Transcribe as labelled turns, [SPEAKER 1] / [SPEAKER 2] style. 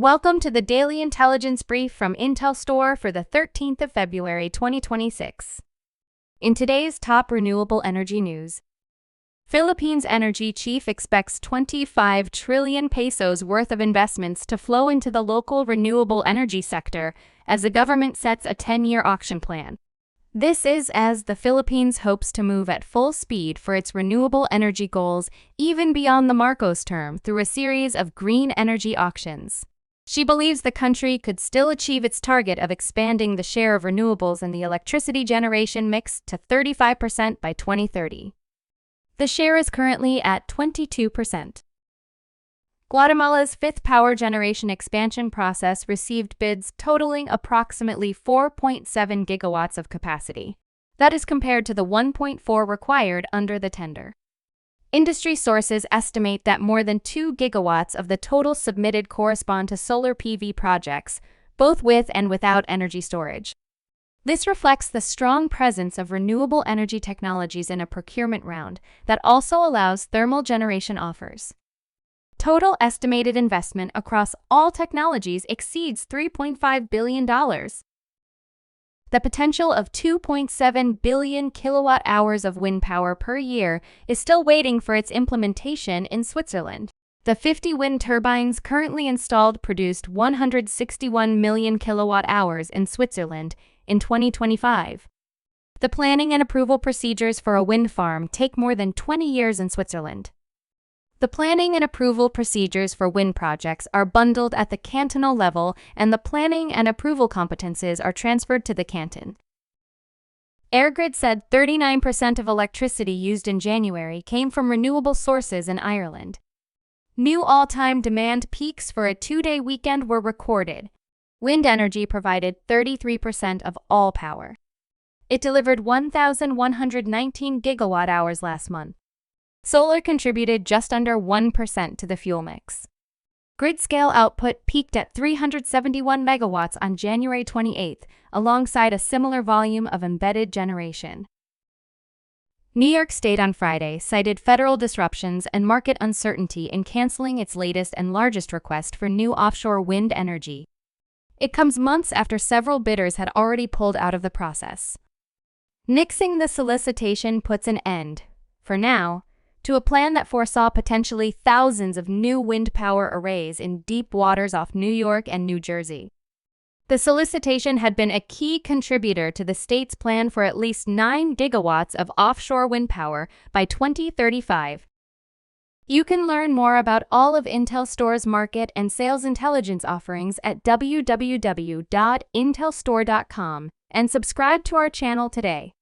[SPEAKER 1] Welcome to the Daily Intelligence Brief from IntelStor for the 13th of February 2026. In today's top renewable energy news, Philippines energy chief expects 25 trillion pesos worth of investments to flow into the local renewable energy sector as the government sets a 10-year auction plan. This is as the Philippines hopes to move at full speed for its renewable energy goals even beyond the Marcos term through a series of green energy auctions. She believes the country could still achieve its target of expanding the share of renewables in the electricity generation mix to 35% by 2030. The share is currently at 22%. Guatemala's fifth power generation expansion process received bids totaling approximately 4.7 gigawatts of capacity. That is compared to the 1.4 required under the tender. Industry sources estimate that more than 2 gigawatts of the total submitted correspond to solar PV projects, both with and without energy storage. This reflects the strong presence of renewable energy technologies in a procurement round that also allows thermal generation offers. Total estimated investment across all technologies exceeds $3.5 billion. The potential of 2.7 billion kilowatt-hours of wind power per year is still waiting for its implementation in Switzerland. The 50 wind turbines currently installed produced 161 million kilowatt-hours in Switzerland in 2025. The planning and approval procedures for a wind farm take more than 20 years in Switzerland. The planning and approval procedures for wind projects are bundled at the cantonal level, and the planning and approval competences are transferred to the canton. EirGrid said 39% of electricity used in January came from renewable sources in Ireland. New all-time demand peaks for a two-day weekend were recorded. Wind energy provided 33% of all power. It delivered 1,119 gigawatt-hours last month. Solar contributed just under 1% to the fuel mix. Grid-scale output peaked at 371 megawatts on January 28, alongside a similar volume of embedded generation. New York State on Friday cited federal disruptions and market uncertainty in canceling its latest and largest request for new offshore wind energy. It comes months after several bidders had already pulled out of the process. Nixing the solicitation puts an end, for now, to a plan that foresaw potentially thousands of new wind power arrays in deep waters off New York and New Jersey. The solicitation had been a key contributor to the state's plan for at least 9 gigawatts of offshore wind power by 2035. You can learn more about all of IntelStor's market and sales intelligence offerings at www.intelstor.com and subscribe to our channel today.